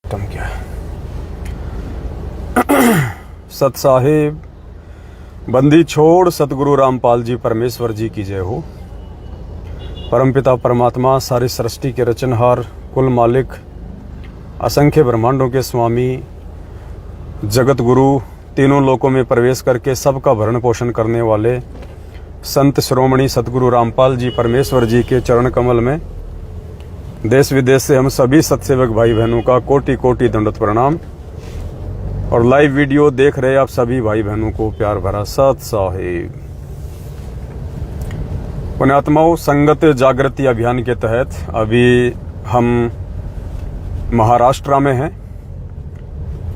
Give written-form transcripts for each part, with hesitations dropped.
क्या है? सत साहिब बंदी छोड़ सतगुरु रामपाल जी परमेश्वर जी की जय हो। परमपिता परमात्मा सारी सृष्टि के रचनहार कुल मालिक असंख्य ब्रह्मांडों के स्वामी जगत गुरु तीनों लोकों में प्रवेश करके सबका भरण पोषण करने वाले संत श्रोमणी सतगुरु रामपाल जी परमेश्वर जी के चरण कमल में देश विदेश से हम सभी सत्सेवक भाई बहनों का कोटि कोटि दंडवत प्रणाम और लाइव वीडियो देख रहे आप सभी भाई बहनों को प्यार भरा सत साहिब। पुण्यात्माओं, संगत जागृति अभियान के तहत अभी हम महाराष्ट्र में हैं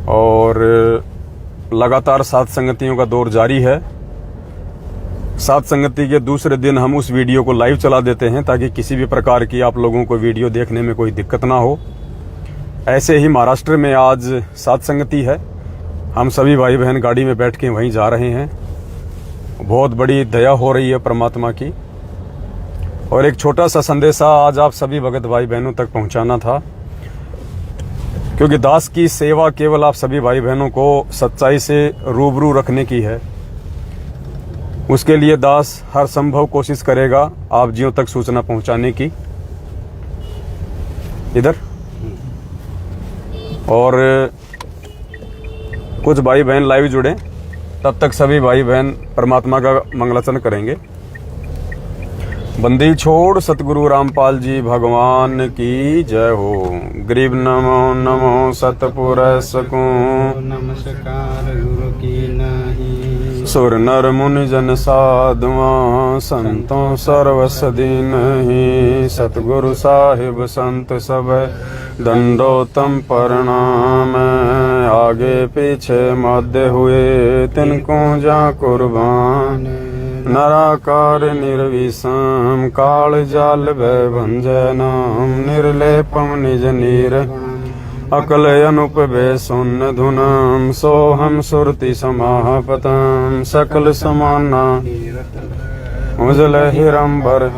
और लगातार सात संगतियों का दौर जारी है। सात संगति के दूसरे दिन हम उस वीडियो को लाइव चला देते हैं ताकि किसी भी प्रकार की आप लोगों को वीडियो देखने में कोई दिक्कत ना हो। ऐसे ही महाराष्ट्र में आज सात संगति है। हम सभी भाई बहन गाड़ी में बैठ के वहीं जा रहे हैं। बहुत बड़ी दया हो रही है परमात्मा की। और एक छोटा सा संदेशा आज आप सभी भगत भाई बहनों तक पहुंचाना था, क्योंकि दास की सेवा केवल आप सभी भाई बहनों को सच्चाई से रूबरू रखने की है। उसके लिए दास हर संभव कोशिश करेगा आप जियों तक सूचना पहुंचाने की। इधर और कुछ भाई बहन लाइव जुड़े, तब तक सभी भाई बहन परमात्मा का मंगलाचरण करेंगे। बंदी छोड़ सतगुरु रामपाल जी भगवान की जय हो। गरीब नमो नमो सतपुर सकूं नमस्कार गुरु की नहीं। सुर नर मुनि जन साधुआ संतों सर्वस दीन ही। सतगुरु साहिब संत सब दंडोतम प्रणाम। आगे पीछे मध्य हुए तिनको जा कुर्बान। नराकार निर्विषम काल जाल भय भंजय नाम। निर्लेपम निज नीर अकल अनुपवे सुन धुनम। सोहम सुरति समापतम सकल समाना उजल हिरंबर।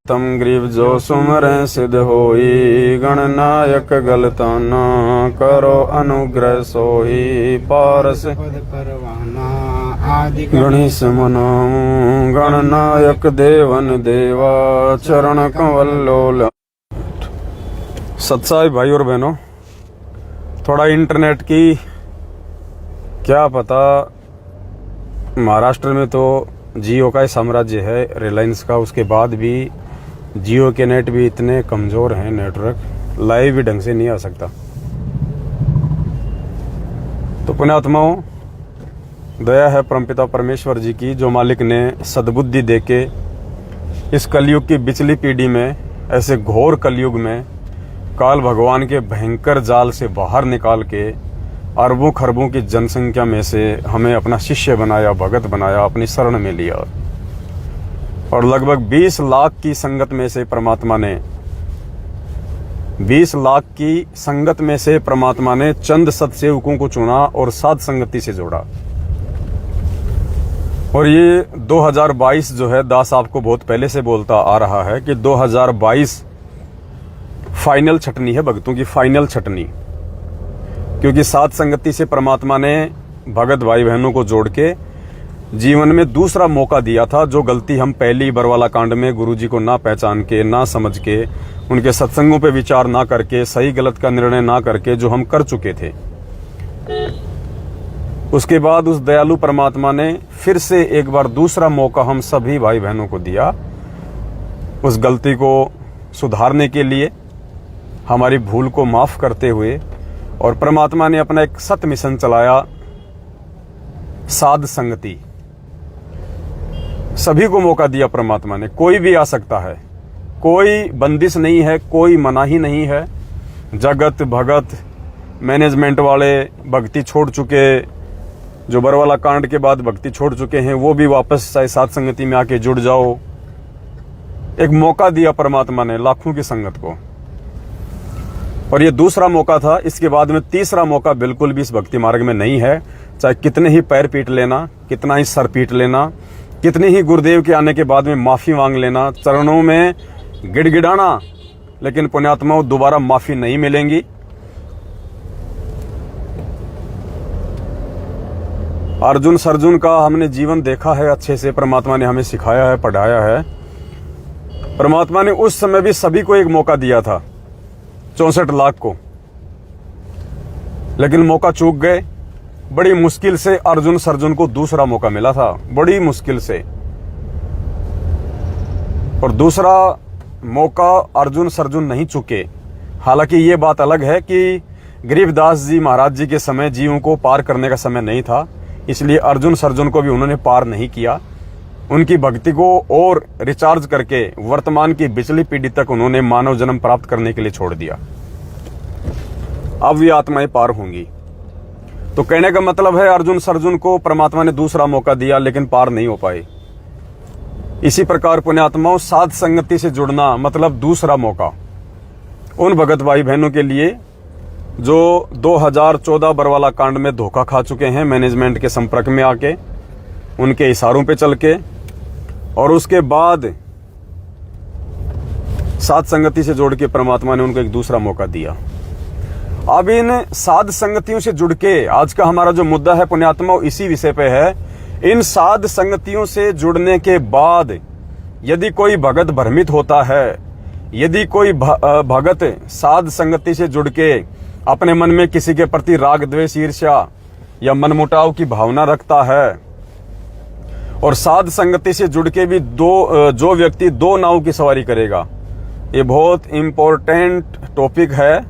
तम ग्रीव जो सुमरे सिद्ध होई। गणनायक गलताना करो अनुग्रह सोही। पारस गणेश मनाऊं गणनायक देवन देवा। चरण कंवल्लोल। सत्साई भाई और बहनों, थोड़ा इंटरनेट की क्या पता, महाराष्ट्र में तो जियो का ही साम्राज्य है, रिलायंस का। उसके बाद भी जियो के नेट भी इतने कमज़ोर हैं, नेटवर्क लाइव भी ढंग से नहीं आ सकता। तो पुण्यात्माओं, दया है परमपिता परमेश्वर जी की, जो मालिक ने सद्बुद्धि देके इस कलयुग की बिचली पीढ़ी में, ऐसे घोर कलयुग में काल भगवान के भयंकर जाल से बाहर निकाल के अरबों खरबों की जनसंख्या में से हमें अपना शिष्य बनाया, भगत बनाया, अपनी शरण में लिया। और लगभग 20 लाख की संगत में से परमात्मा ने 20 लाख की संगत में से परमात्मा ने चंद सत्सेवकों को चुना और सात संगति से जोड़ा। और ये 2022 जो है, दास आपको बहुत पहले से बोलता आ रहा है कि 2022 फाइनल छटनी है, भक्तों की फाइनल छटनी। क्योंकि सात संगति से परमात्मा ने भगत भाई बहनों को जोड़ के जीवन में दूसरा मौका दिया था। जो गलती हम पहली बरवाला कांड में गुरुजी को ना पहचान के, ना समझ के, उनके सत्संगों पे विचार ना करके, सही गलत का निर्णय ना करके जो हम कर चुके थे, उसके बाद उस दयालु परमात्मा ने फिर से एक बार दूसरा मौका हम सभी भाई बहनों को दिया, उस गलती को सुधारने के लिए, हमारी भूल को माफ करते हुए। और परमात्मा ने अपना एक सत मिशन चलाया, साध संगति। सभी को मौका दिया परमात्मा ने, कोई भी आ सकता है, कोई बंदिश नहीं है, कोई मनाही नहीं है। जगत भगत मैनेजमेंट वाले भक्ति छोड़ चुके, जो बरवाला कांड के बाद भक्ति छोड़ चुके हैं, वो भी वापस चाहे सात संगति में आके जुड़ जाओ। एक मौका दिया परमात्मा ने लाखों की संगत को, और ये दूसरा मौका था। इसके बाद में तीसरा मौका बिल्कुल भी इस भक्ति मार्ग में नहीं है। चाहे कितने ही पैर पीट लेना, कितना ही सर पीट लेना, कितने ही गुरुदेव के आने के बाद में माफी मांग लेना, चरणों में गिड़गिड़ाना, लेकिन पुण्यात्माओं दोबारा माफी नहीं मिलेंगी। अर्जुन सर्जुन का हमने जीवन देखा है अच्छे से, परमात्मा ने हमें सिखाया है, पढ़ाया है। परमात्मा ने उस समय भी सभी को एक मौका दिया था, 64 लाख को, लेकिन मौका चूक गए। बड़ी मुश्किल से अर्जुन सर्जुन को दूसरा मौका मिला था, बड़ी मुश्किल से। और दूसरा मौका अर्जुन सर्जुन नहीं चुके। हालांकि ये बात अलग है कि गरीबदास जी महाराज जी के समय जीवों को पार करने का समय नहीं था, इसलिए अर्जुन सर्जुन को भी उन्होंने पार नहीं किया। उनकी भक्ति को और रिचार्ज करके वर्तमान की पिछली पीढ़ी तक उन्होंने मानव जन्म प्राप्त करने के लिए छोड़ दिया। अब भी आत्माएं पार होंगी। तो कहने का मतलब है अर्जुन सर्जुन को परमात्मा ने दूसरा मौका दिया, लेकिन पार नहीं हो पाए। इसी प्रकार पुण्यात्माओं, साध संगति से जुड़ना मतलब दूसरा मौका उन भगत भाई बहनों के लिए जो 2014 बरवाला कांड में धोखा खा चुके हैं, मैनेजमेंट के संपर्क में आके, उनके इशारों पे चल के, और उसके बाद साध संगति से जोड़ के परमात्मा ने उनको एक दूसरा मौका दिया। अब इन साध संगतियों से जुड़ के आज का हमारा जो मुद्दा है पुण्यात्माओं, इसी विषय पे है। इन साध संगतियों से जुड़ने के बाद यदि कोई भगत भ्रमित होता है, यदि कोई भगत साध संगति से जुड़ के अपने मन में किसी के प्रति राग द्वेष ईर्ष्या या मनमुटाव की भावना रखता है, और साध संगति से जुड़ के भी जो व्यक्ति दो नाव की सवारी करेगा, ये बहुत इंपॉर्टेंट टॉपिक है,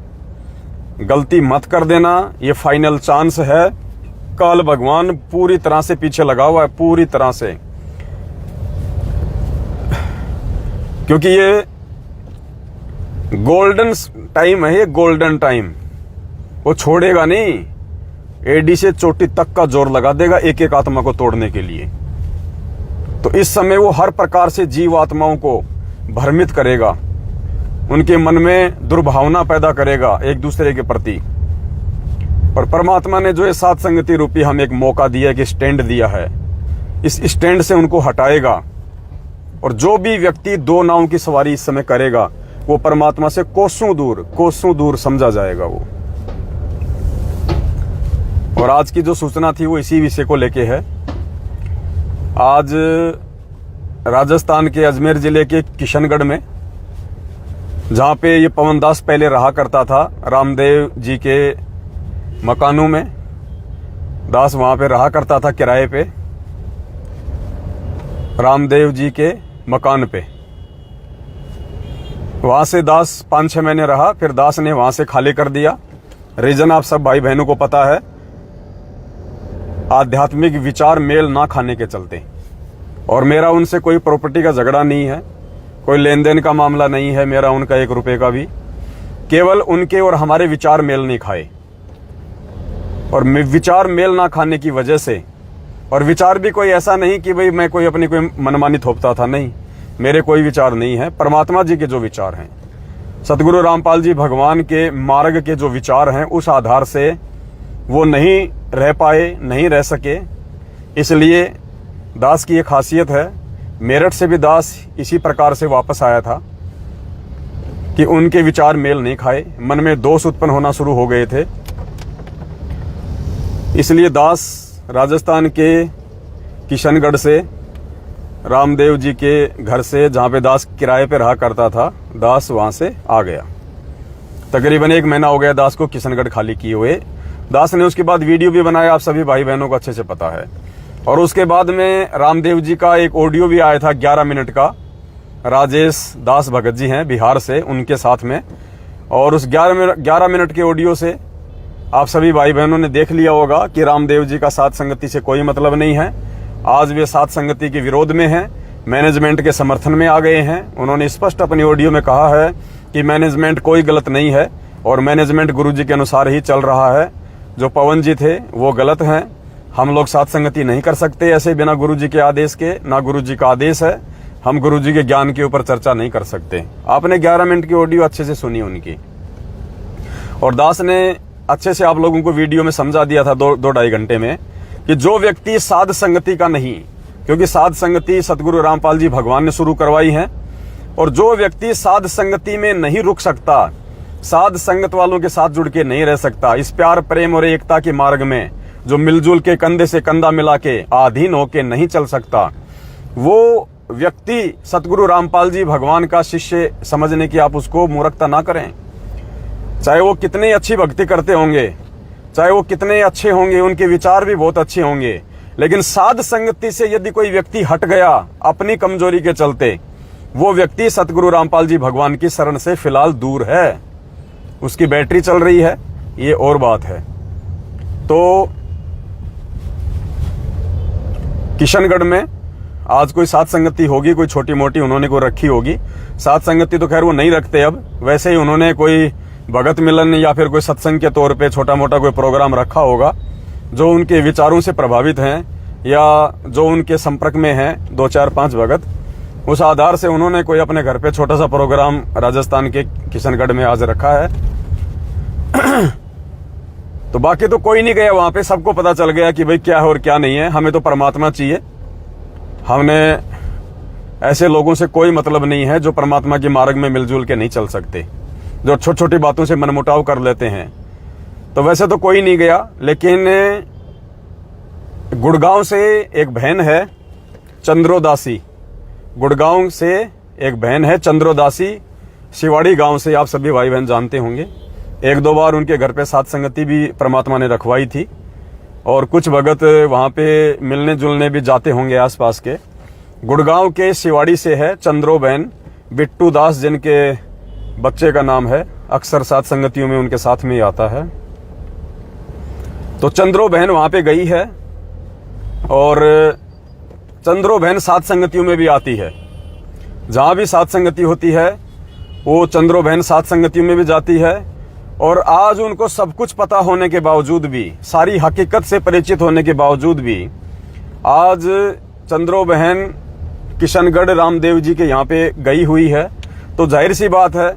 गलती मत कर देना, ये फाइनल चांस है। काल भगवान पूरी तरह से पीछे लगा हुआ है, पूरी तरह से, क्योंकि ये गोल्डन टाइम है, ये गोल्डन टाइम। वो छोड़ेगा नहीं, एडी से चोटी तक का जोर लगा देगा एक एक आत्मा को तोड़ने के लिए। तो इस समय वो हर प्रकार से जीव आत्माओं को भ्रमित करेगा, उनके मन में दुर्भावना पैदा करेगा एक दूसरे के प्रति। और परमात्मा ने जो ये साध संगति रूपी हमें एक मौका दिया कि स्टैंड दिया है, इस स्टैंड से उनको हटाएगा। और जो भी व्यक्ति दो नाव की सवारी इस समय करेगा, वो परमात्मा से कोसों दूर समझा जाएगा वो। और आज की जो सूचना थी वो इसी विषय को लेके है। आज राजस्थान के अजमेर जिले के किशनगढ़ में, जहां पे ये पवन दास पहले रहा करता था, रामदेव जी के मकानों में दास वहां पे रहा करता था किराए पे, रामदेव जी के मकान पे। वहां से दास 5-6 महीने रहा, फिर दास ने वहां से खाली कर दिया। रीजन आप सब भाई बहनों को पता है, आध्यात्मिक विचार मेल ना खाने के चलते। और मेरा उनसे कोई प्रॉपर्टी का झगड़ा नहीं है, कोई लेन देन का मामला नहीं है मेरा उनका 1 रुपए का भी, केवल उनके और हमारे विचार मेल नहीं खाए। और विचार मेल ना खाने की वजह से, और विचार भी कोई ऐसा नहीं कि भाई मैं कोई अपनी कोई मनमानी थोपता था, नहीं, मेरे कोई विचार नहीं है। परमात्मा जी के जो विचार हैं, सतगुरु रामपाल जी भगवान के मार्ग के जो विचार हैं, उस आधार से वो नहीं रह पाए, नहीं रह सके। इसलिए दास की एक खासियत है, मेरठ से भी दास इसी प्रकार से वापस आया था कि उनके विचार मेल नहीं खाए, मन में दोष उत्पन्न होना शुरू हो गए थे। इसलिए दास राजस्थान के किशनगढ़ से, रामदेव जी के घर से, जहां पे दास किराए पे रहा करता था, दास वहां से आ गया। तकरीबन 1 महीना हो गया दास को किशनगढ़ खाली किए हुए। दास ने उसके बाद वीडियो भी बनाया, आप सभी भाई बहनों को अच्छे से पता है। और उसके बाद में रामदेव जी का एक ऑडियो भी आया था 11 मिनट का, राजेश दास भगत जी हैं बिहार से, उनके साथ में। और उस 11 मिनट के ऑडियो से आप सभी भाई बहनों ने देख लिया होगा कि रामदेव जी का साध संगति से कोई मतलब नहीं है। आज वे साध संगति के विरोध में हैं, मैनेजमेंट के समर्थन में आ गए हैं। उन्होंने स्पष्ट अपनी ऑडियो में कहा है कि मैनेजमेंट कोई गलत नहीं है और मैनेजमेंट गुरुजी के अनुसार ही चल रहा है। जो पवन जी थे वो गलत हैं, हम लोग साध संगति नहीं कर सकते ऐसे बिना गुरुजी के आदेश के, ना गुरुजी का आदेश है, हम गुरुजी के ज्ञान के ऊपर चर्चा नहीं कर सकते। आपने 11 मिनट की ऑडियो अच्छे से सुनी उनकी, और दास ने अच्छे से आप लोगों को वीडियो में समझा दिया था 2-2.5 घंटे में कि जो व्यक्ति साध संगति का नहीं, क्योंकि साध संगति सतगुरु रामपाल जी भगवान ने शुरू करवाई है, और जो व्यक्ति साध संगति में नहीं रुक सकता, साध संगत वालों के साथ जुड़ के नहीं रह सकता, इस प्यार प्रेम और एकता के मार्ग में जो मिलजुल के कंधे से कंधा मिला के अधीन होके नहीं चल सकता, वो व्यक्ति सतगुरु रामपाल जी भगवान का शिष्य समझने की आप उसको मूर्खता ना करें। चाहे वो कितनी अच्छी भक्ति करते होंगे, चाहे वो कितने अच्छे होंगे, उनके विचार भी बहुत अच्छे होंगे, लेकिन साध संगति से यदि कोई व्यक्ति हट गया अपनी कमजोरी के चलते, वो व्यक्ति सतगुरु रामपाल जी भगवान की शरण से फिलहाल दूर है। उसकी बैटरी चल रही है, ये और बात है। तो किशनगढ़ में आज कोई साध संगति होगी, कोई छोटी मोटी उन्होंने कोई रखी होगी। साध संगति तो खैर वो नहीं रखते अब, वैसे ही उन्होंने कोई भगत मिलन या फिर कोई सत्संग के तौर पे छोटा मोटा कोई प्रोग्राम रखा होगा। जो उनके विचारों से प्रभावित हैं या जो उनके संपर्क में हैं 2 4 5 भगत, उस आधार से उन्होंने कोई अपने घर पे छोटा सा प्रोग्राम राजस्थान के किशनगढ़ में आज रखा है। तो बाकी तो कोई नहीं गया वहां पे, सबको पता चल गया कि भाई क्या है और क्या नहीं है। हमें तो परमात्मा चाहिए, हमने ऐसे लोगों से कोई मतलब नहीं है जो परमात्मा के मार्ग में मिलजुल के नहीं चल सकते, जो छोटी छोटी बातों से मनमुटाव कर लेते हैं। तो वैसे तो कोई नहीं गया, लेकिन गुड़गांव से एक बहन है चंद्रोदासी, गुड़गांव से एक बहन है चंद्रोदासी, शिवाड़ी गांव से आप सभी भाई बहन जानते होंगे। 1-2 बार उनके घर पे साध संगति भी परमात्मा ने रखवाई थी और कुछ भगत वहां पे मिलने जुलने भी जाते होंगे आसपास के। गुड़गांव के शिवाड़ी से है चंद्रो बहन, बिट्टू दास जिनके बच्चे का नाम है, अक्सर साध संगतियों में उनके साथ में ही आता है। तो चंद्रो बहन वहां पे गई है और चंद्रो बहन साध संगतियों में भी आती है। जहां भी साध संगति होती है वो चंद्रो बहन साध संगतियों में भी जाती है। और आज उनको सब कुछ पता होने के बावजूद भी, सारी हकीकत से परिचित होने के बावजूद भी, आज चंद्रो बहन किशनगढ़ रामदेव जी के यहाँ पे गई हुई है। तो जाहिर सी बात है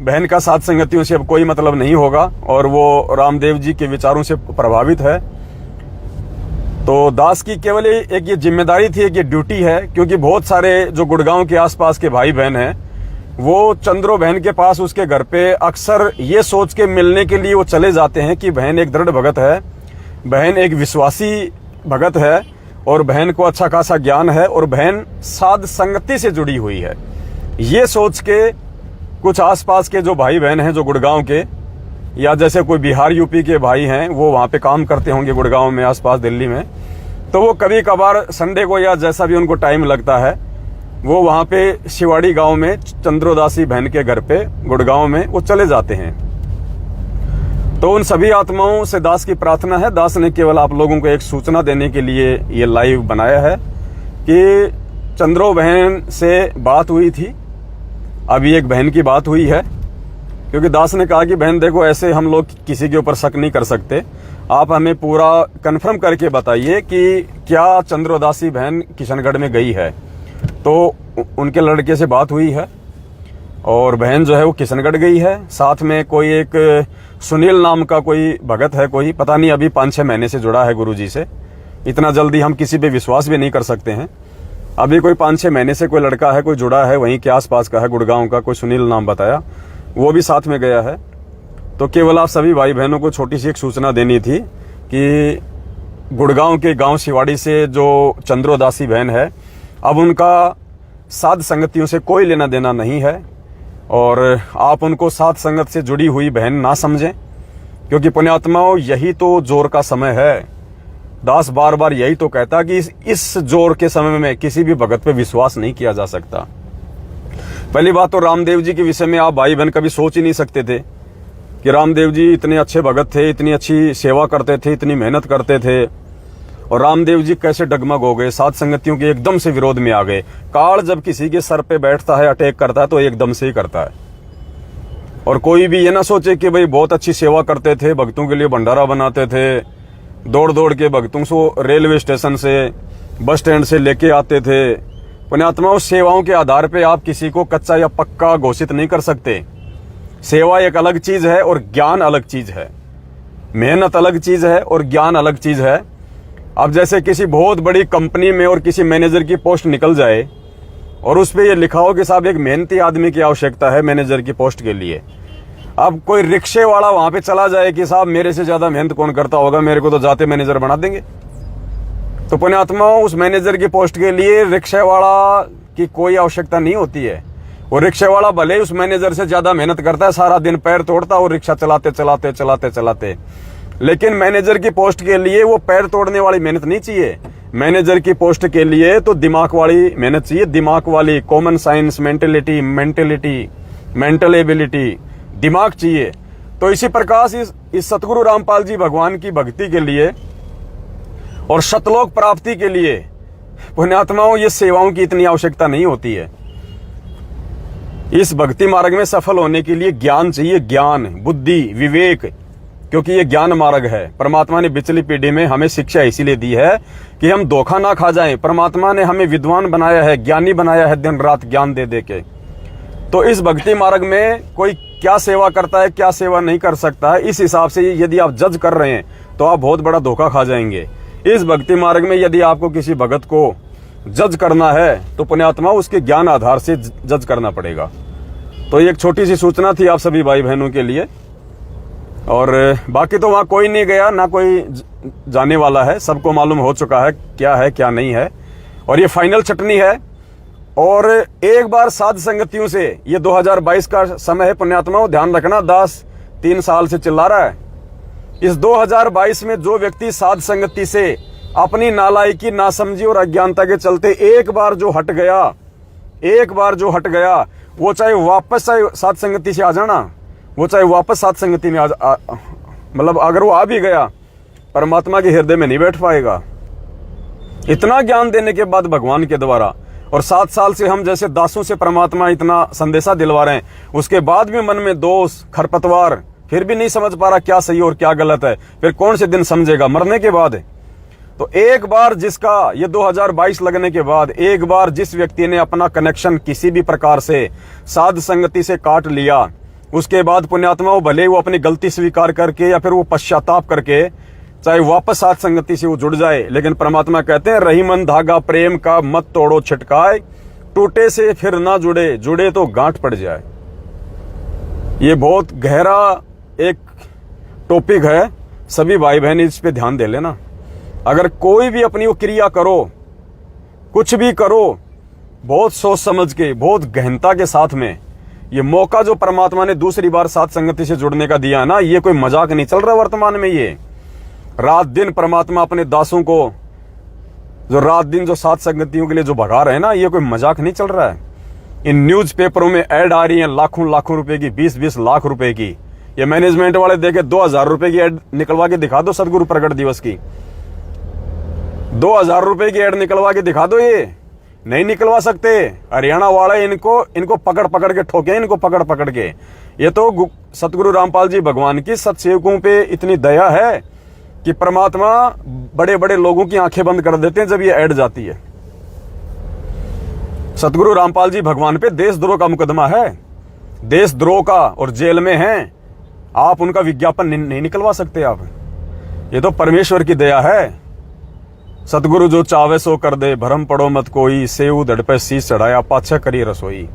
बहन का साध संगतियों से अब कोई मतलब नहीं होगा और वो रामदेव जी के विचारों से प्रभावित है। तो दास की केवल एक ये जिम्मेदारी थी, एक ये ड्यूटी है, क्योंकि बहुत सारे जो गुड़गांव के आसपास के भाई बहन हैं वो चंद्रो बहन के पास, उसके घर पे अक्सर ये सोच के मिलने के लिए वो चले जाते हैं कि बहन एक दृढ़ भगत है, बहन एक विश्वासी भगत है और बहन को अच्छा खासा ज्ञान है और बहन साध संगति से जुड़ी हुई है। ये सोच के कुछ आसपास के जो भाई बहन हैं जो गुड़गांव के, या जैसे कोई बिहार यूपी के भाई हैं वो वहाँ पे काम करते होंगे गुड़गांव में, आसपास दिल्ली में, तो वो कभी कभार संडे को या जैसा भी उनको टाइम लगता है वो वहाँ पे शिवाड़ी गांव में चंद्रोदासी बहन के घर पे गुड़गांव में वो चले जाते हैं। तो उन सभी आत्माओं से दास की प्रार्थना है, दास ने केवल आप लोगों को एक सूचना देने के लिए ये लाइव बनाया है कि चंद्रो बहन से बात हुई थी, अभी एक बहन की बात हुई है, क्योंकि दास ने कहा कि बहन देखो ऐसे हम लोग किसी के ऊपर शक नहीं कर सकते, आप हमें पूरा कंफर्म करके बताइए कि क्या चंद्रोदासी बहन किशनगढ़ में गई है। तो उनके लड़के से बात हुई है और बहन जो है वो किशनगढ़ गई है। साथ में कोई एक सुनील नाम का कोई भगत है, कोई पता नहीं, अभी 5-6 महीने से जुड़ा है गुरुजी से। इतना जल्दी हम किसी पे विश्वास भी नहीं कर सकते हैं। अभी कोई 5-6 महीने से कोई लड़का है, कोई जुड़ा है, वहीं के आसपास का है, गुड़गांव का, कोई सुनील नाम बताया, वो भी साथ में गया है। तो केवल आप सभी भाई बहनों को छोटी सी एक सूचना देनी थी कि गुड़गांव के गांव शिवाड़ी से जो चंद्रोदासी बहन है, अब उनका साध संगतियों से कोई लेना देना नहीं है और आप उनको साध संगत से जुड़ी हुई बहन ना समझें, क्योंकि पुण्यात्माओं यही तो जोर का समय है। दास बार बार यही तो कहता कि इस जोर के समय में किसी भी भगत पे विश्वास नहीं किया जा सकता। पहली बात तो रामदेव जी के विषय में आप भाई बहन कभी सोच ही नहीं सकते थे कि रामदेव जी इतने अच्छे भगत थे, इतनी अच्छी सेवा करते थे, इतनी मेहनत करते थे, और रामदेव जी कैसे डगमग हो गए, साध संगतियों के एकदम से विरोध में आ गए। काल जब किसी के सर पे बैठता है, अटैक करता है, तो एकदम से ही करता है। और कोई भी ये ना सोचे कि भाई बहुत अच्छी सेवा करते थे, भक्तों के लिए भंडारा बनाते थे, दौड़ दौड़ के भक्तों को रेलवे स्टेशन से, बस स्टैंड से लेके आते थे। पुण्यात्माओं, सेवाओं के आधार पे आप किसी को कच्चा या पक्का घोषित नहीं कर सकते। सेवा एक अलग चीज है और ज्ञान अलग चीज है, मेहनत अलग चीज है और ज्ञान अलग चीज है। अब जैसे किसी बहुत बड़ी कंपनी में और किसी मैनेजर की पोस्ट निकल जाए और उस पर यह लिखा हो कि साहब एक मेहनती आदमी की आवश्यकता है मैनेजर की पोस्ट के लिए, अब कोई रिक्शे वाला वहां पे चला जाए कि साहब मेरे से ज्यादा मेहनत कौन करता होगा, मेरे को तो जाते मैनेजर बना देंगे। तो पुण्यात्माओं, उस मैनेजर की पोस्ट के लिए रिक्शे वाला की कोई आवश्यकता नहीं होती है। वो रिक्शे वाला भले उस मैनेजर से ज्यादा मेहनत करता है, सारा दिन पैर तोड़ता है और रिक्शा चलाते चलाते चलाते चलाते, लेकिन मैनेजर की पोस्ट के लिए वो पैर तोड़ने वाली मेहनत नहीं चाहिए। मैनेजर की पोस्ट के लिए तो दिमाग वाली मेहनत चाहिए, दिमाग वाली, common science, mentality, mental ability, दिमाग चाहिए। तो इसी प्रकार इस सतगुरु रामपाल जी भगवान की भक्ति के लिए और शतलोक प्राप्ति के लिए पुण्यात्माओं ये सेवाओं की इतनी आवश्यकता नहीं होती है। इस भक्ति मार्ग में सफल होने के लिए ज्ञान चाहिए, ज्ञान, बुद्धि, विवेक, क्योंकि ये ज्ञान मार्ग है। परमात्मा ने पिछली पीढ़ी में हमें शिक्षा इसीलिए दी है कि हम धोखा ना खा जाएं। परमात्मा ने हमें विद्वान बनाया है, ज्ञानी बनाया है, दिन रात ज्ञान दे दे के। तो इस भक्ति मार्ग में कोई क्या सेवा करता है, क्या सेवा नहीं कर सकता है, इस हिसाब से यदि आप जज कर रहे हैं तो आप बहुत बड़ा धोखा खा जाएंगे। इस भक्ति मार्ग में यदि आपको किसी भगत को जज करना है तो पुण्यात्मा उसके ज्ञान आधार से जज करना पड़ेगा। तो एक छोटी सी सूचना थी आप सभी भाई बहनों के लिए, और बाकी तो वहां कोई नहीं गया, ना कोई जाने वाला है, सबको मालूम हो चुका है क्या नहीं है, और ये फाइनल छटनी है। और एक बार साध संगतियों से, ये 2022 का समय है पुण्यात्माओं, ध्यान रखना, दास 3 साल से चिल्ला रहा है। इस 2022 में जो व्यक्ति साध संगति से अपनी नालायकी, नासमझी और अज्ञानता के चलते एक बार जो हट गया, वो चाहे वापस साध संगति से आ जाना, वो चाहे वापस साध संगति में मतलब अगर वो आ भी गया, परमात्मा के हृदय में नहीं बैठ पाएगा। इतना ज्ञान देने के बाद भगवान के द्वारा, और 7 साल से हम जैसे दासों से परमात्मा इतना संदेशा दिलवा रहे हैं, उसके बाद भी मन में दोष, खरपतवार, फिर भी नहीं समझ पा रहा क्या सही और क्या गलत है, फिर कौन से दिन समझेगा, मरने के बाद। तो एक बार जिसका ये 2022 लगने के बाद एक बार जिस व्यक्ति ने अपना कनेक्शन किसी भी प्रकार से साध संगति से काट लिया, उसके बाद पुण्यात्मा भले वो अपनी गलती स्वीकार करके या फिर वो पश्चाताप करके चाहे वापस साध संगति से वो जुड़ जाए, लेकिन परमात्मा कहते हैं रही मन धागा प्रेम का मत तोड़ो छिटकाए, टूटे से फिर ना जुड़े, जुड़े तो गांठ पड़ जाए। ये बहुत गहरा एक टॉपिक है, सभी भाई बहन इस पे ध्यान दे लेना। अगर कोई भी अपनी वो क्रिया करो, कुछ भी करो, बहुत सोच समझ के, बहुत गहनता के साथ में, ये मौका जो परमात्मा ने दूसरी बार साध संगति से जुड़ने का दिया ना, ये कोई मजाक नहीं चल रहा वर्तमान में। ये रात दिन परमात्मा अपने दासों को जो रात दिन जो साध संगतियों के लिए जो भगा रहे हैं ना, ये कोई मजाक नहीं चल रहा है। इन न्यूज पेपरों में ऐड आ रही है लाखों रुपए की, 20 लाख रुपए की। ये मैनेजमेंट वाले देखे 2000 रुपए की ऐड निकलवा के दिखा दो, सदगुरु प्रकट दिवस की 2000 रुपए की ऐड निकलवा के दिखा दो। ये नहीं निकलवा सकते, हरियाणा वाले इनको पकड़ के ठोके, इनको पकड़ के। ये तो सतगुरु रामपाल जी भगवान की सत्सेवकों पे इतनी दया है कि परमात्मा बड़े बड़े लोगों की आंखें बंद कर देते हैं जब ये ऐड जाती है। सतगुरु रामपाल जी भगवान पे देशद्रोह का मुकदमा है, देशद्रोह का, और जेल में हैं। आप उनका विज्ञापन नहीं निकलवा सकते आप। ये तो परमेश्वर की दया है। सतगुरु जो चावे सो कर दे, भरम पड़ो मत कोई, सेऊ धड़ पे शीश चढ़ाया, पाछा करी रसोई।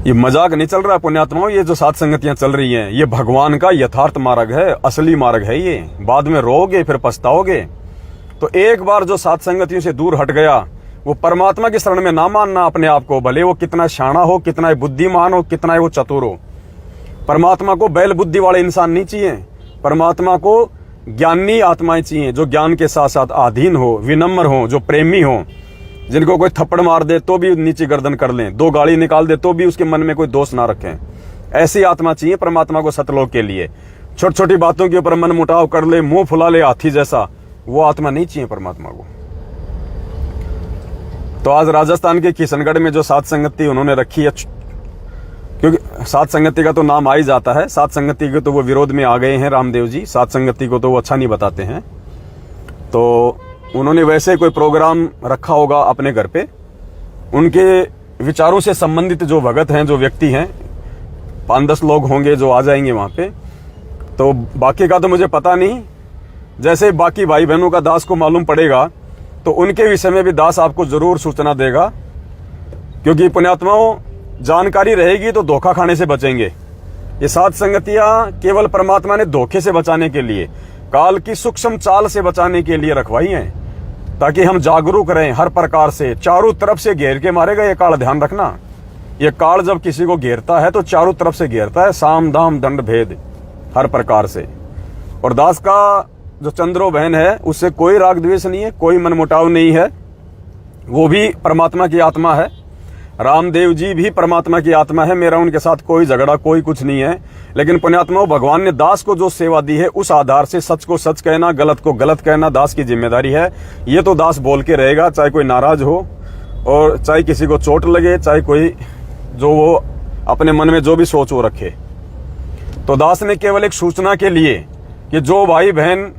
ये मजाक नहीं चल रहा पुण्यात्माओं। ये जो साध संगतियां चल रही हैं, ये भगवान का यथार्थ मार्ग है, असली मार्ग है। ये बाद में रोओगे फिर पछताओगे। तो एक बार जो साध संगतियों से दूर हट गया, वो परमात्मा की शरण में ना मानना अपने आप को, भले वो कितना शाना हो, कितना बुद्धिमान हो, कितना वो चतुर हो। परमात्मा को बैल बुद्धि वाले इंसान नहीं चाहिए। परमात्मा को ज्ञानी आत्माएं चाहिए, जो ज्ञान के साथ साथ आधीन हो, विनम्र हो, जो प्रेमी हो, जिनको कोई थप्पड़ मार दे तो भी नीचे गर्दन कर लें, 2 गाली निकाल दे तो भी उसके मन में कोई दोष ना रखें। ऐसी आत्मा चाहिए परमात्मा को सतलोक के लिए। छोटी छोटी बातों के ऊपर मन मुटाव कर ले, मुंह फुला ले हाथी जैसा, वो आत्मा नहीं चाहिए परमात्मा को। तो आज राजस्थान के किशनगढ़ में जो साध संगति उन्होंने रखी है, क्योंकि साध संगति का तो नाम आ ही जाता है, साध संगति के तो वो विरोध में आ गए हैं रामदेव जी, साध संगति को तो वो अच्छा नहीं बताते हैं। तो उन्होंने वैसे कोई प्रोग्राम रखा होगा अपने घर पे, उनके विचारों से संबंधित जो भगत हैं, जो व्यक्ति हैं, 5-10 लोग होंगे जो आ जाएंगे वहां पे। तो बाकी का तो मुझे पता नहीं, जैसे बाकी भाई बहनों का दास को मालूम पड़ेगा तो उनके विषय में भी दास आपको जरूर सूचना देगा। क्योंकि पुण्यात्माओं, जानकारी रहेगी तो धोखा खाने से बचेंगे। ये सात संगतियां केवल परमात्मा ने धोखे से बचाने के लिए, काल की सूक्ष्म चाल से बचाने के लिए रखवाई हैं, ताकि हम जागरूक रहें हर प्रकार से। चारों तरफ से घेर के मारेगा ये काल, ध्यान रखना। ये काल जब किसी को घेरता है तो चारों तरफ से घेरता है, साम दाम दंड भेद हर प्रकार से। और दास का जो चंद्रो बहन है उससे कोई राग द्वेष नहीं है, कोई मनमुटाव नहीं है। वो भी परमात्मा की आत्मा है, रामदेव जी भी परमात्मा की आत्मा है। मेरा उनके साथ कोई झगड़ा, कोई कुछ नहीं है। लेकिन पुण्यात्माओं, भगवान ने दास को जो सेवा दी है उस आधार से सच को सच कहना, गलत को गलत कहना दास की जिम्मेदारी है। ये तो दास बोल के रहेगा, चाहे कोई नाराज हो और चाहे किसी को चोट लगे, चाहे कोई जो वो अपने मन में जो भी सोच वो रखे। तो दास ने केवल एक सूचना के लिए कि जो भाई बहन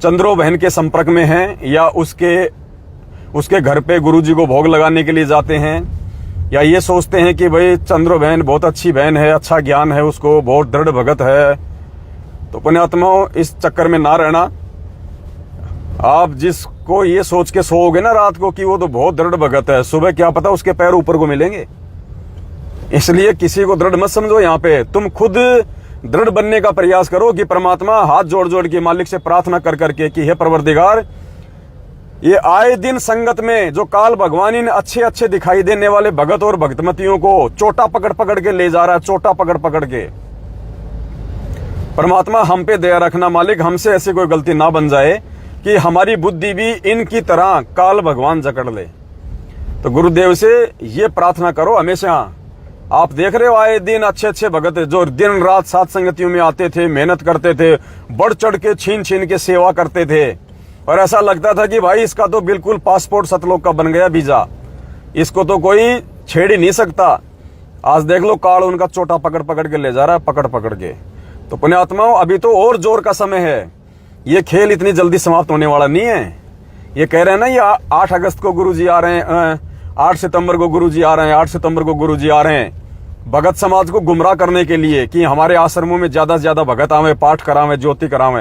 चंद्रो बहन के संपर्क में हैं या उसके घर पे गुरुजी को भोग लगाने के लिए जाते हैं, या ये सोचते हैं कि भाई चंद्रो बहन बहुत अच्छी बहन है, अच्छा ज्ञान है उसको, बहुत दृढ़ भगत है, तो पुण्यात्माओं इस चक्कर में ना रहना। आप जिसको ये सोच के सोओगे ना रात को कि वो तो बहुत दृढ़ भगत है, सुबह क्या पता उसके पैर ऊपर को मिलेंगे। इसलिए किसी को दृढ़ मत समझो। यहाँ पे तुम खुद दृढ़ बनने का प्रयास करो कि परमात्मा हाथ जोड़ जोड़ के मालिक से प्रार्थना कर करके कि हे परवरदिगार, ये आए दिन संगत में जो काल भगवान इन अच्छे अच्छे दिखाई देने वाले भगत और भक्तमतियों को चोटा पकड़ पकड़ के ले जा रहा है, चोटा पकड़ पकड़ के। परमात्मा हम पे दया रखना मालिक, हमसे ऐसी कोई गलती ना बन जाए कि हमारी बुद्धि भी इनकी तरह काल भगवान जकड़ ले। तो गुरुदेव से ये प्रार्थना करो हमेशा। आप देख रहे हो आए दिन अच्छे अच्छे भगत जो दिन रात सात संगतियों में आते थे, मेहनत करते थे, बढ़ चढ़ के छीन छीन के सेवा करते थे, और ऐसा लगता था कि भाई इसका तो बिल्कुल पासपोर्ट सतलोक का बन गया वीजा, इसको तो कोई छेड़ ही नहीं सकता। आज देख लो काल उनका चोटा पकड़ पकड़ के ले जा रहा है, पकड़ पकड़ के। तो पुण्यात्माओं, अभी तो और जोर का समय है, ये खेल इतनी जल्दी समाप्त होने वाला नहीं है। ये कह रहे हैं ना, ये 8 अगस्त को गुरुजी आ रहे हैं, 8 सितंबर को गुरुजी आ रहे हैं, 8 सितंबर को गुरुजी आ रहे हैं भगत समाज को गुमराह करने के लिए कि हमारे आश्रमों में ज्यादा से ज्यादा भगत आवे, पाठ करावे, ज्योति करावे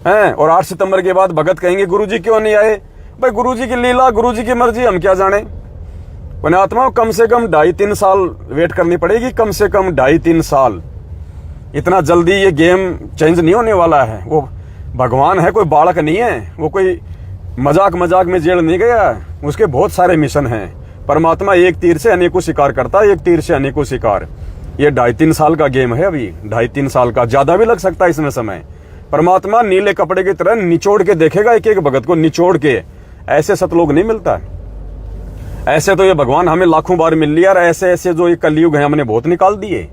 हैं। और 8 सितंबर के बाद भगत कहेंगे गुरुजी क्यों नहीं आए? भाई गुरुजी की लीला, गुरुजी की मर्जी, हम क्या जाने। पुण्यात्माओं, कम से कम 2.5-3 साल वेट करनी पड़ेगी, कम से कम 2.5-3 साल। इतना जल्दी ये गेम चेंज नहीं होने वाला है। वो भगवान है, कोई बालक नहीं है, वो कोई मजाक मजाक में जेल नहीं गया, उसके बहुत सारे मिशन हैं। परमात्मा एक तीर से अनेकों शिकार करता है, एक तीर से अनेकों शिकार। ये 2.5-3 साल का गेम है, अभी 2.5-3 साल का, ज्यादा भी लग सकता है इसमें समय। परमात्मा नीले कपड़े की तरह निचोड़ के देखेगा, एक एक भगत को निचोड़ के। ऐसे सतलोक नहीं मिलता। ऐसे तो ये भगवान हमें लाखों बार मिल लिया, और ऐसे ऐसे जो ये कलयुग है हमने बहुत निकाल दिए।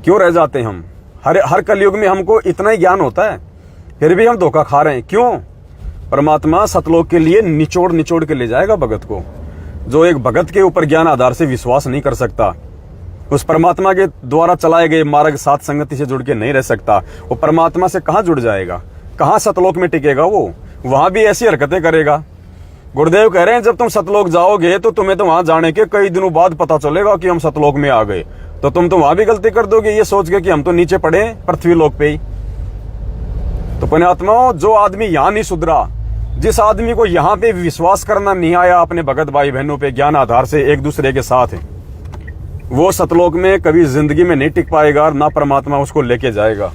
क्यों रह जाते हैं हम? हर कलयुग में हमको इतना ही ज्ञान होता है, फिर भी हम धोखा खा रहे हैं। क्यों? परमात्मा सतलोक के लिए निचोड़ निचोड़ के ले जाएगा भगत को। जो एक भगत के ऊपर ज्ञान आधार से विश्वास नहीं कर सकता, उस परमात्मा के द्वारा चलाए गए मार्ग सात संगति से जुड़ के नहीं रह सकता, वो परमात्मा से कहां जुड़ जाएगा? कहां सतलोक में टिकेगा? वो वहां भी ऐसी हरकतें करेगा। गुरुदेव कह रहे हैं जब तुम सतलोक जाओगे तो तुम्हें तो वहां जाने के कई दिनों बाद पता चलेगा कि हम सतलोक में आ गए, तो तुम तो वहां भी गलती कर दोगे ये सोच के कि हम तो नीचे पड़े पृथ्वी लोक पे ही। तो पुण्यात्माओं, जो आदमी यहां नहीं सुधरा, जिस आदमी को यहाँ पे विश्वास करना नहीं आया अपने भगत भाई बहनों पे ज्ञान आधार से एक दूसरे के साथ है, वो सतलोक में कभी जिंदगी में नहीं टिक पाएगा, ना परमात्मा उसको लेके जाएगा।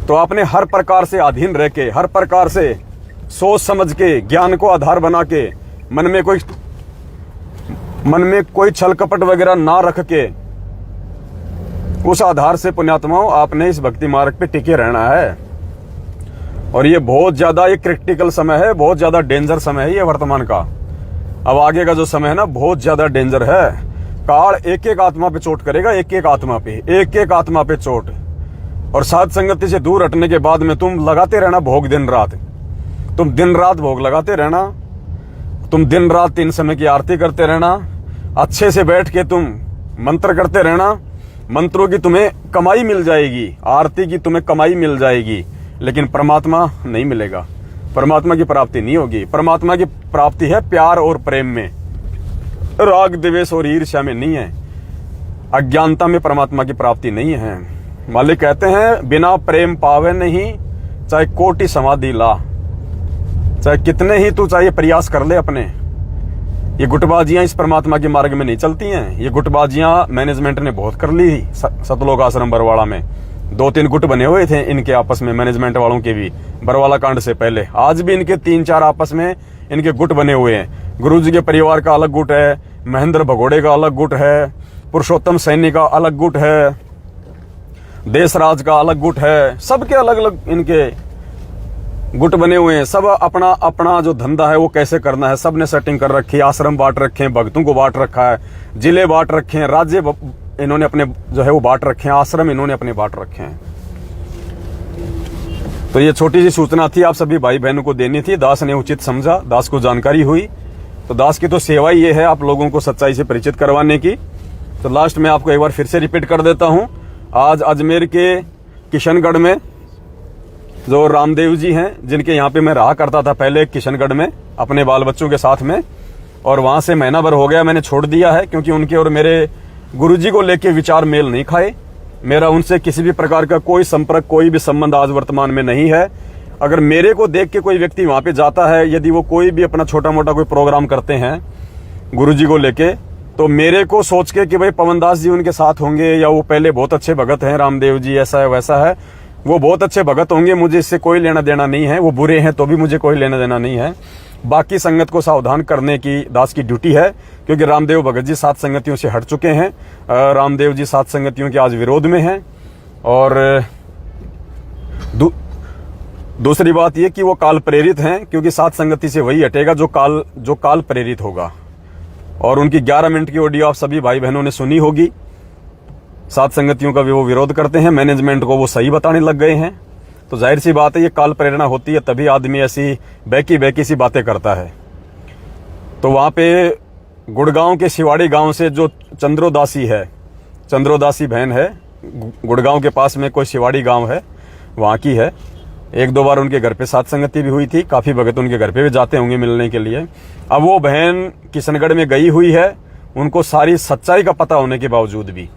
तो आपने हर प्रकार से अधीन रह के, हर प्रकार से सोच समझ के, ज्ञान को आधार बना के, मन में कोई छल कपट वगैरह ना रख के, उस आधार से पुण्यात्माओं आपने इस भक्ति मार्ग पे टिके रहना है। और ये बहुत ज्यादा ये क्रिटिकल समय है, बहुत ज्यादा डेंजर समय है ये वर्तमान का। अब आगे का जो समय है ना, बहुत ज्यादा डेंजर है। काल एक एक आत्मा पे चोट करेगा, एक एक आत्मा पे चोट। और साध संगति से दूर हटने के बाद में तुम लगाते रहना भोग दिन रात, तुम दिन रात भोग लगाते रहना, तुम दिन रात 3 समय की आरती करते रहना, अच्छे से बैठ के तुम मंत्र करते रहना। मंत्रों की तुम्हें कमाई मिल जाएगी, आरती की तुम्हें कमाई मिल जाएगी, लेकिन परमात्मा नहीं मिलेगा, परमात्मा की प्राप्ति नहीं होगी। परमात्मा की प्राप्ति है प्यार और प्रेम में, राग द्वेष और ईर्ष्या में नहीं है। अज्ञानता में परमात्मा की प्राप्ति नहीं है। मालिक कहते हैं बिना प्रेम पावे नहीं, चाहे कोटि समाधि ला, चाहे कितने ही तू चाहे प्रयास कर ले अपने, ये गुटबाजियां इस परमात्मा के मार्ग में नहीं चलती हैं। ये गुटबाजियां मैनेजमेंट ने बहुत कर ली सतलोक आश्रम बरवाड़ा में। 2-3 गुट बने हुए थे इनके आपस में, मैनेजमेंट वालों के भी, बरवाला कांड से पहले। आज भी इनके 3-4 आपस में इनके गुट बने हुए हैं। गुरुजी के परिवार का अलग गुट है, महेंद्र भगोड़े का अलग गुट है, पुरुषोत्तम सैनी का अलग गुट है, देशराज का अलग गुट है। सबके अलग अलग इनके गुट बने हुए हैं। सब अपना अपना जो धंधा है वो कैसे करना है सब ने सेटिंग कर रखी है। आश्रम बांट रखे हैं, भक्तों को बांट रखा है, जिले बांट रखे हैं, राज्य इन्होंने अपने जो है वो बांट रखे हैं, आश्रम इन्होंने अपने बांट रखे हैं। तो ये छोटी सी सूचना थी, आप सभी भाई बहनों को देनी थी। दास ने उचित समझा, दास को जानकारी हुई। तो दास की तो सेवा ही ये है आप लोगों को सच्चाई से परिचित करवाने की। तो लास्ट में आपको एक बार फिर से रिपीट कर देता हूं। आज अजमेर के किशनगढ़ में जो रामदेव जी हैं, जिनके यहाँ पे मैं रहा करता था पहले किशनगढ़ में अपने बाल बच्चों के साथ में, और वहां से महीना भर हो गया मैंने छोड़ दिया है, क्योंकि उनके और मेरे गुरुजी को लेके विचार मेल नहीं खाए। मेरा उनसे किसी भी प्रकार का कोई संपर्क, कोई भी संबंध आज वर्तमान में नहीं है। अगर मेरे को देख के कोई व्यक्ति वहां पे जाता है, यदि वो कोई भी अपना छोटा मोटा कोई प्रोग्राम करते हैं गुरुजी को लेके, तो मेरे को सोच के कि भाई पवनदास जी उनके साथ होंगे, या वो पहले बहुत अच्छे भगत हैं, रामदेव जी ऐसा है वैसा है, वो बहुत अच्छे भगत होंगे, मुझे इससे कोई लेना देना नहीं है। वो बुरे हैं तो भी मुझे कोई लेना देना नहीं है। बाकी संगत को सावधान करने की दास की ड्यूटी है, क्योंकि रामदेव भगत जी सात संगतियों से हट चुके हैं। रामदेव जी सात संगतियों के आज विरोध में हैं। और दूसरी बात यह कि वो काल प्रेरित हैं, क्योंकि सात संगति से वही हटेगा जो काल प्रेरित होगा। और उनकी 11 मिनट की ऑडियो आप सभी भाई बहनों ने सुनी होगी। सात संगतियों का भी वो विरोध करते हैं, मैनेजमेंट को वो सही बताने लग गए हैं। तो जाहिर सी बात है ये काल प्रेरणा होती है, तभी आदमी ऐसी बैकी सी बातें करता है। तो वहां पे गुड़गांव के शिवाड़ी गांव से जो चंद्रोदासी है, चंद्रोदासी बहन है, गुड़गांव के पास में कोई शिवाड़ी गांव है, वहां की है। 1-2 बार उनके घर पे सात संगति भी हुई थी, काफी भगत उनके घर पे भी जाते होंगे मिलने के लिए। अब वो बहन किशनगढ़ में गई हुई है, उनको सारी सच्चाई का पता होने के बावजूद भी।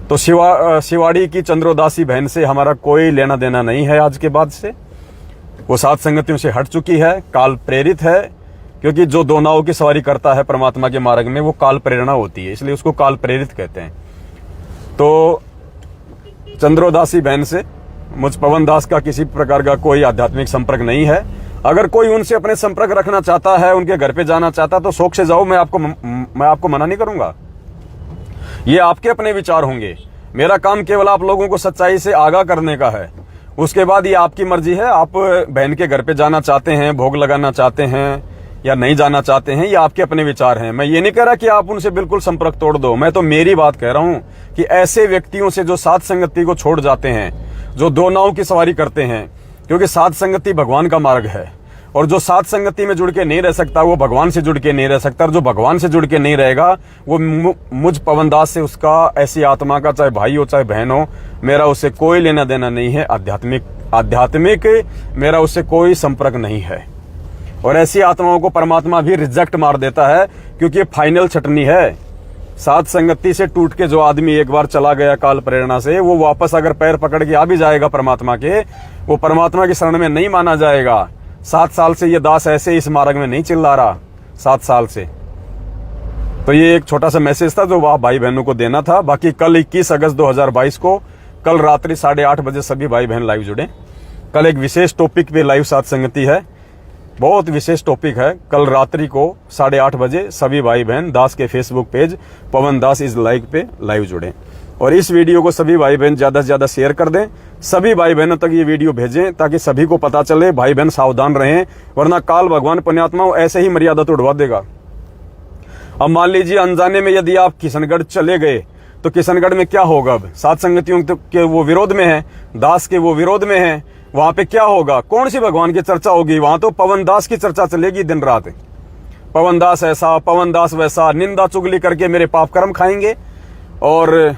तो शिवाड़ी की चंद्रोदासी बहन से हमारा कोई लेना देना नहीं है आज के बाद से। वो सात संगतियों से हट चुकी है, काल प्रेरित है, क्योंकि जो दो नावों की सवारी करता है परमात्मा के मार्ग में वो काल प्रेरणा होती है, इसलिए उसको काल प्रेरित कहते हैं। तो चंद्रोदासी बहन से मुझ पवन दास का किसी प्रकार का कोई आध्यात्मिक संपर्क नहीं है। अगर कोई उनसे अपने संपर्क रखना चाहता है, उनके घर पे जाना चाहता है, तो शौक से जाओ, मैं आपको मना नहीं करूंगा। ये आपके अपने विचार होंगे। मेरा काम केवल आप लोगों को सच्चाई से आगाह करने का है। उसके बाद ये आपकी मर्जी है, आप बहन के घर पे जाना चाहते हैं, भोग लगाना चाहते हैं या नहीं जाना चाहते हैं, ये आपके अपने विचार हैं। मैं ये नहीं कह रहा कि आप उनसे बिल्कुल संपर्क तोड़ दो। मैं तो मेरी बात कह रहा हूं कि ऐसे व्यक्तियों से जो सात संगति को छोड़ जाते हैं, जो दो नाव की सवारी करते हैं, क्योंकि सात संगति भगवान का मार्ग है, और जो सात संगति में जुड़ के नहीं रह सकता वो भगवान से जुड़ के नहीं रह सकता। और जो भगवान से जुड़ के नहीं रहेगा वो मुझ पवनदास से, उसका ऐसी आत्मा का, चाहे भाई हो चाहे बहन हो, मेरा उससे कोई लेना देना नहीं है। आध्यात्मिक मेरा उससे कोई संपर्क नहीं है। और ऐसी आत्माओं को परमात्मा भी रिजेक्ट मार देता है, क्योंकि ये फाइनल छटनी है। सात संगति से टूट के जो आदमी एक बार चला गया काल प्रेरणा से, वो वापस अगर पैर पकड़ के आ भी जाएगा परमात्मा के, वो परमात्मा की शरण में नहीं माना जाएगा। 7 साल से ये दास ऐसे इस मार्ग में नहीं चिल्ला रहा, 7 साल से। तो ये एक छोटा सा मैसेज था जो वह भाई बहनों को देना था। बाकी कल 21 अगस्त 2022 को कल रात्रि 8:30 बजे सभी भाई बहन लाइव जुड़े। कल एक विशेष टॉपिक पे लाइव सात संगति है, बहुत विशेष टॉपिक है। कल रात्रि को 8:30 बजे सभी भाई बहन दास के Facebook page Pawan Das is live पे लाइव जुड़े। और इस वीडियो को सभी भाई बहन ज्यादा से ज्यादा शेयर कर दें, सभी भाई बहनों तक ये वीडियो भेजें, ताकि सभी को पता चले। भाई बहन सावधान रहें, वरना काल भगवान पुण्यात्मा ऐसे ही मर्यादा तोड़वा देगा। अब मान लीजिए अनजाने में यदि आप किशनगढ़ चले गए, तो किशनगढ़ में क्या होगा? अब सात संगतियों के वो विरोध में है, दास के वो विरोध में है, वहां पे क्या होगा? कौन सी भगवान की चर्चा होगी? वहां तो पवन दास की चर्चा चलेगी दिन रात। पवन दास ऐसा, पवन दास वैसा, निंदा चुगली करके मेरे पाप कर्म खाएंगे। और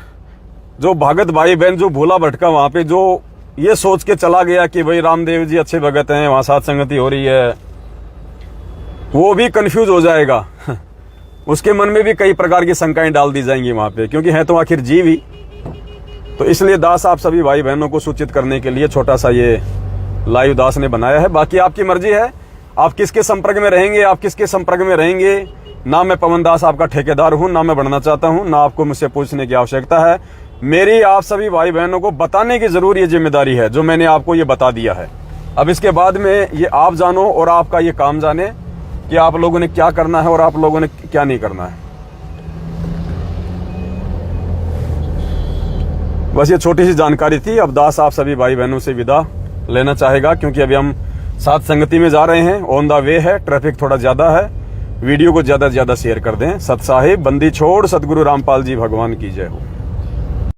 जो भगत भाई बहन जो भूला भटका वहां पे, जो ये सोच के चला गया कि भाई रामदेव जी अच्छे भगत हैं, वहां सात संगति हो रही है, वो भी कंफ्यूज हो जाएगा। उसके मन में भी कई प्रकार की शंकाएं डाल दी जाएंगी वहां पे, क्योंकि है तो आखिर जीव ही। तो इसलिए दास आप सभी भाई बहनों को सूचित करने के लिए छोटा सा ये लाइव दास ने बनाया है। बाकी आपकी मर्जी है, आप किसके संपर्क में रहेंगे, आप किसके संपर्क में रहेंगे, ना मैं पवन दास आपका ठेकेदार हूं, ना मैं बनना चाहता हूं, ना आपको मुझसे पूछने की आवश्यकता है। मेरी आप सभी भाई बहनों को बताने की जरूर ये जिम्मेदारी है जो मैंने आपको ये बता दिया है। अब इसके बाद में ये आप जानो और आपका ये काम जाने कि आप लोगों ने क्या करना है और आप लोगों ने क्या नहीं करना है। बस ये छोटी सी जानकारी थी। अब दास आप सभी भाई बहनों से विदा लेना चाहेगा, क्योंकि अभी हम सात संगति में जा रहे हैं, ऑन द वे है, ट्रैफिक थोड़ा ज्यादा है। वीडियो को ज्यादा से ज्यादा शेयर कर दें। सत साहिब बंदी छोड़ सतगुरु रामपाल जी भगवान की जय हो।